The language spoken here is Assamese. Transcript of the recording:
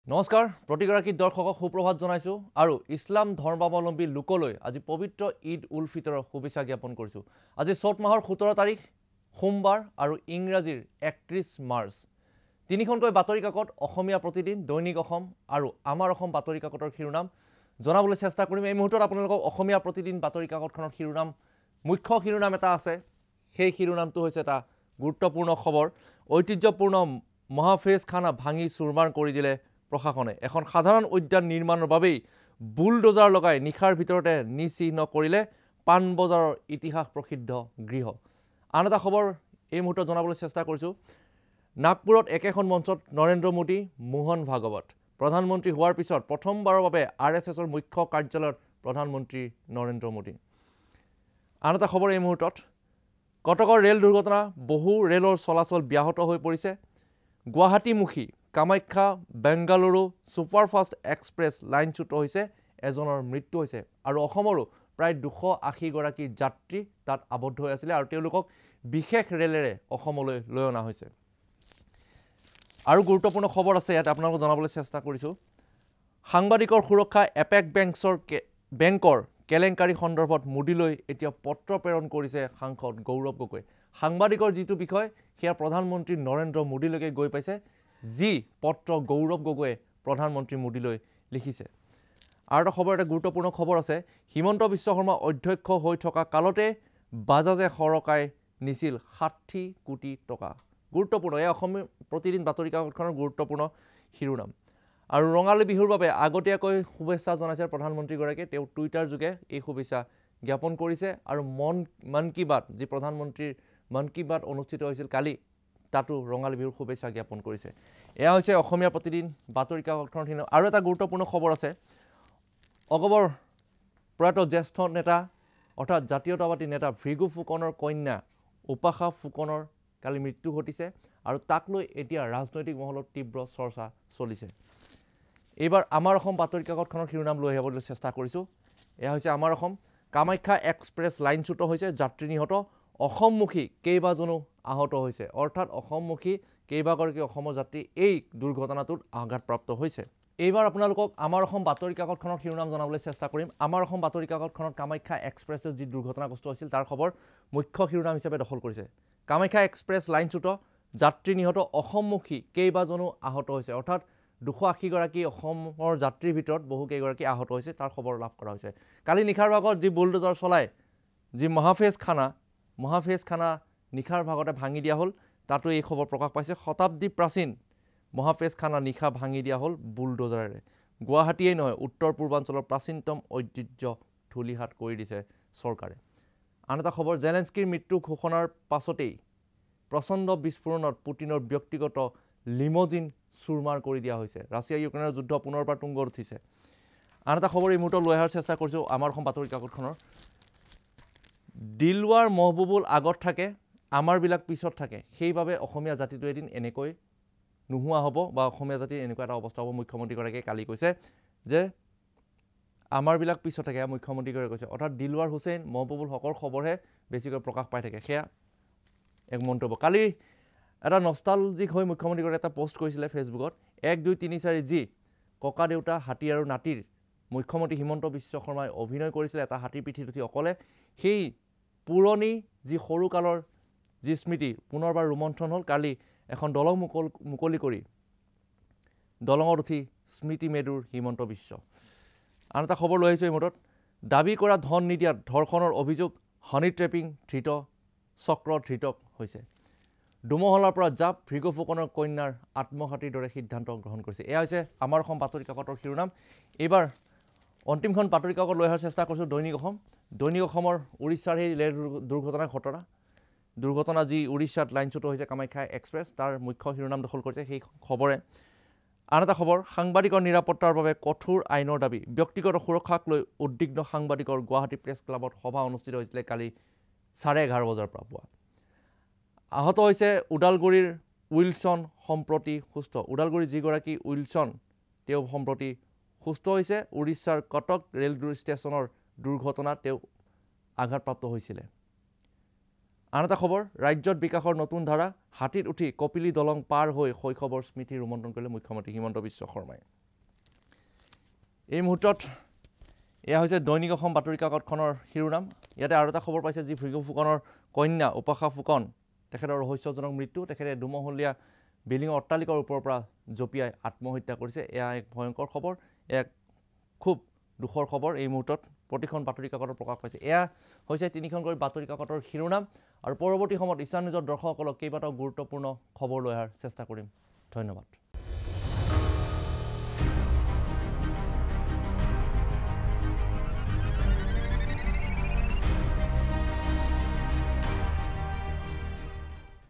নমস্কাৰ প্ৰতিগৰাকী দৰ্শকক সুপ্ৰভাত জনাইছো আৰু ইছলাম ধৰ্মাৱলম্বী লোকলৈ আজি পবিত্ৰ ঈদ উল ফিতৰৰ শুভেচ্ছা জ্ঞাপন কৰিছো। আজি চ'ত মাহৰ 17 তাৰিখ সোমবাৰ আৰু ইংৰাজীৰ 31 মাৰ্চ। তিনিখনকৈ বাতৰি কাকত অসমীয়া প্ৰতিদিন, দৈনিক অসম আৰু আমাৰ অসম বাতৰি কাকতৰ শিৰোনাম জনাবলৈ চেষ্টা কৰিম। এই মুহূৰ্তত আপোনালোকক অসমীয়া প্ৰতিদিন বাতৰি কাকতখনৰ শিৰোনাম মুখ্য শিৰোনাম এটা আছে। সেই শিৰোনামটো হৈছে এটা গুৰুত্বপূৰ্ণ খবৰ। ঐতিহ্যপূৰ্ণ মহাফেজ খানা ভাঙি চুৰমাৰ কৰি দিলে প্ৰশাসনে। এখন সাধাৰণ উদ্যান নিৰ্মাণৰ বাবেই বুলডোজাৰ লগাই নিশাৰ ভিতৰতে নিচিহ্ন কৰিলে পাণবজাৰৰ ইতিহাস প্ৰসিদ্ধ গৃহ। আন এটা খবৰ এই মুহূৰ্তত জনাবলৈ চেষ্টা কৰিছোঁ। নাগপুৰত একেখন মঞ্চত নৰেন্দ্ৰ মোদী, মোহন ভাগৱত। প্ৰধানমন্ত্ৰী হোৱাৰ পিছত প্ৰথমবাৰৰ বাবে RSSৰ মুখ্য কাৰ্যালয়ত প্ৰধানমন্ত্ৰী নৰেন্দ্ৰ মোদী। আন এটা খবৰ এই মুহূৰ্তত কটকৰ ৰেল দুৰ্ঘটনা, বহু ৰেলৰ চলাচল ব্যাহত হৈ পৰিছে। গুৱাহাটীমুখী কামাখ্যা বেংগালুৰু ছুপাৰফাষ্ট এক্সপ্ৰেছ লাইনচ্যুত হৈছে, এজনৰ মৃত্যু হৈছে আৰু অসমৰো প্ৰায় 280 গৰাকী যাত্ৰী তাত আবদ্ধ হৈ আছিল আৰু তেওঁলোকক বিশেষ ৰেলেৰে অসমলৈ লৈ অনা হৈছে। আৰু গুৰুত্বপূৰ্ণ খবৰ আছে ইয়াত আপোনালোকক জনাবলৈ চেষ্টা কৰিছোঁ। সাংবাদিকৰ সুৰক্ষা এপেক বেংকৰ কেলেংকাৰী সন্দৰ্ভত মোদীলৈ এতিয়া পত্ৰ প্ৰেৰণ কৰিছে সাংসদ গৌৰৱ গগৈ। সাংবাদিকৰ যিটো বিষয় সেয়া প্ৰধানমন্ত্ৰী নৰেন্দ্ৰ মোদীলৈকে গৈ পাইছে, যি পত্ৰ গৌৰৱ গগৈয়ে প্ৰধানমন্ত্ৰী মোদীলৈ লিখিছে। আৰু এটা খবৰ, এটা গুৰুত্বপূৰ্ণ খবৰ আছে। হিমন্ত বিশ্ব শৰ্মা অধ্যক্ষ হৈ থকা কালতে বাজাজে সৰকাই নিছিল 60 কোটি টকা। গুৰুত্বপূৰ্ণ, এই অসমীয়া প্ৰতিদিন বাতৰি কাকতখনৰ গুৰুত্বপূৰ্ণ শিৰোনাম। আৰু ৰঙালী বিহুৰ বাবে আগতীয়াকৈ শুভেচ্ছা জনাইছে প্ৰধানমন্ত্ৰীগৰাকীয়ে। তেওঁ টুইটাৰ যোগে এই শুভেচ্ছা জ্ঞাপন কৰিছে আৰু মন কী বাত, যি প্ৰধানমন্ত্ৰীৰ মন কী বাত অনুষ্ঠিত হৈছিল কালি, তাতো ৰঙালী বিহুৰ শুভেচ্ছা জ্ঞাপন কৰিছে। এয়া হৈছে অসমীয়া প্ৰতিদিন বাতৰি কাকতখনৰ শিৰোনাম। আৰু এটা গুৰুত্বপূৰ্ণ খবৰ আছে। অগবৰ প্ৰয়াত জ্যেষ্ঠ নেতা অৰ্থাৎ জাতীয়তাবাদী নেতা ভৃগু ফুকনৰ কন্যা উপাসা ফুকনৰ কালি মৃত্যু ঘটিছে আৰু তাক লৈ এতিয়া ৰাজনৈতিক মহলত তীব্ৰ চৰ্চা চলিছে। এইবাৰ আমাৰ অসম বাতৰি কাকতখনৰ শিৰোনাম লৈ আহিবলৈ চেষ্টা কৰিছোঁ। এয়া হৈছে আমাৰ অসম। কামাখ্যা এক্সপ্ৰেছ লাইনচ্যুত হৈছে, যাত্ৰী নিহত, অসমমুখী কেইবাজনো আহত হৈছে। অৰ্থাৎ অসমমুখী কেইবাগৰাকী অসমৰ যাত্ৰী এই দুৰ্ঘটনাটোত আঘাতপ্ৰাপ্ত হৈছে। এইবাৰ আপোনালোকক আমাৰ অসম বাতৰি কাকতখনৰ শিৰোনাম জনাবলৈ চেষ্টা কৰিম। আমাৰ অসম বাতৰি কাকতখনত কামাখ্যা এক্সপ্ৰেছৰ যি দুৰ্ঘটনাগ্ৰস্ত হৈছিল তাৰ খবৰ মুখ্য শিৰোনাম হিচাপে দখল কৰিছে। কামাখ্যা এক্সপ্ৰেছ লাইনচ্যুত, যাত্ৰী নিহত, অসমমুখী কেইবাজনো আহত হৈছে। অৰ্থাৎ 280 গৰাকী অসমৰ যাত্ৰীৰ ভিতৰত বহুকেইগৰাকী আহত হৈছে, তাৰ খবৰ লাভ কৰা হৈছে। কালি নিশাৰ ভাগত যি বুলডোজাৰ চলাই যি মহাফেজ খানা নিশাৰ ভাগতে ভাঙি দিয়া হ'ল, তাতো এই খবৰ প্ৰকাশ পাইছে। শতাব্দী প্ৰাচীন মহাফেজ খানা নিশা ভাঙি দিয়া হ'ল বুলডোজাৰেৰে। গুৱাহাটীয়েই নহয়, উত্তৰ পূৰ্বাঞ্চলৰ প্ৰাচীনতম ঐতিহ্য ধূলিহাত কৰি দিছে চৰকাৰে। আন এটা খবৰ, জেলেনস্কিৰ মৃত্যু ঘোষণাৰ পাছতেই প্ৰচণ্ড বিস্ফোৰণত পুটিনৰ ব্যক্তিগত লিমজিন চুৰমাৰ কৰি দিয়া হৈছে। ৰাছিয়া ইউক্ৰেইনৰ যুদ্ধ পুনৰবাৰ তুংগত উঠিছে। আন এটা খবৰ এই মুহূৰ্তত লৈ অহাৰ চেষ্টা কৰিছোঁ আমাৰ অসম বাতৰি কাকতখনৰ। দিলৱাৰ মহবুবুল আগত থাকে, আমাৰবিলাক পিছত থাকে, সেইবাবে অসমীয়া জাতিটো এদিন এনেকৈ নোহোৱা হ'ব বা অসমীয়া জাতিৰ এনেকুৱা এটা অৱস্থা হ'ব। মুখ্যমন্ত্ৰীগৰাকীয়ে কালি কৈছে যে আমাৰবিলাক পিছত থাকে, মুখ্যমন্ত্ৰীগৰাকীয়ে কৈছে। অৰ্থাৎ দিলৱাৰ হুছেইন, মহবুবুল হকৰ খবৰহে বেছিকৈ প্ৰকাশ পাই থাকে, সেয়া এক মন্তব্য। কালি এটা নষ্টালজিক হৈ মুখ্যমন্ত্ৰীগৰাকীয়ে এটা পোষ্ট কৰিছিলে ফেচবুকত। 1, 2, 3, 4 যি ককা দেউতা হাতী আৰু নাতিৰ মুখ্যমন্ত্ৰী হিমন্ত বিশ্ব শৰ্মাই অভিনয় কৰিছিলে এটা হাতীৰ পিঠিত উঠি অকলে, সেই পুৰণি যি সৰুকালৰ যি স্মৃতি পুনৰবাৰ ৰোমন্থন হ'ল। কালি এখন দলং মুকলি কৰি দলঙত উঠি স্মৃতি মেদুৰ হিমন্ত বিশ্ব। আন এটা খবৰ লৈ আহিছোঁ এই মুহূৰ্তত। দাবী কৰা ধন নিদিয়াত ধৰ্ষণৰ অভিযোগ, হানি ট্ৰেপিং ধৃত হৈছে। দুমহলাৰ পৰা জাপ, ভৃগু ফুকনৰ কন্যাৰ আত্মঘাতীৰ দৰে সিদ্ধান্ত গ্ৰহণ কৰিছে। এয়া হৈছে আমাৰ অসম বাতৰি কাকতৰ শিৰোনাম। এইবাৰ অন্তিমখন বাতৰি কাকত লৈ অহাৰ চেষ্টা কৰিছোঁ দৈনিক অসম। দৈনিক অসমৰ উৰিষ্যাৰ সেই ৰেল দুৰ্ঘটনা যি উৰিষ্যাত লাইনচ্যুত হৈছে কামাখ্যা এক্সপ্ৰেছ, তাৰ মুখ্য শিৰোনাম দখল কৰিছে সেই খবৰে। আন এটা খবৰ, সাংবাদিকৰ নিৰাপত্তাৰ বাবে কঠোৰ আইনৰ দাবী, ব্যক্তিগত সুৰক্ষাক লৈ উদ্বিগ্ন সাংবাদিকৰ। গুৱাহাটী প্ৰেছ ক্লাবত সভা অনুষ্ঠিত হৈছিলে কালি 11:30 বজাৰ পৰা পুৱা। আহত হৈছে ওদালগুৰিৰ উইলছন, সম্প্ৰতি সুস্থ। ওদালগুৰিৰ যিগৰাকী উইলছন, তেওঁ সম্প্ৰতি সুস্থ হৈছে। উৰিষ্যাৰ কটক ৰেল ষ্টেচনৰ দুৰ্ঘটনাত তেওঁ আঘাতপ্ৰাপ্ত হৈছিলে। আন এটা খবৰ, ৰাজ্যত বিকাশৰ নতুন ধাৰা, হাতীত উঠি কপিলী দলং পাৰ হৈ শৈশৱৰ স্মৃতি ৰোমন্থন কৰিলে মুখ্যমন্ত্ৰী হিমন্ত বিশ্ব শৰ্মাই। এই মুহূৰ্তত এয়া হৈছে দৈনিক অসম বাতৰি কাকতখনৰ শিৰোনাম। ইয়াতে আৰু এটা খবৰ পাইছে যি ভৃগু ফুকনৰ কন্যা উপাসা ফুকন তেখেতৰ ৰহস্যজনক মৃত্যু। তেখেতে দুমহলীয়া বিল্ডিঙৰ অট্টালিকাৰ ওপৰৰ পৰা জঁপিয়াই আত্মহত্যা কৰিছে। এয়া এক ভয়ংকৰ খবৰ, এক খুব দুখৰ খবৰ এই মুহূৰ্তত প্ৰতিখন বাতৰি কাকতত প্ৰকাশ পাইছে। এয়া হৈছে তিনিখনকৈ বাতৰি কাকতৰ শিৰোনাম আৰু পৰৱৰ্তী সময়ত ঈশান নিউজৰ দৰ্শকসকলক কেইবাটাও গুৰুত্বপূৰ্ণ খবৰ লৈ অহাৰ চেষ্টা কৰিম। ধন্যবাদ।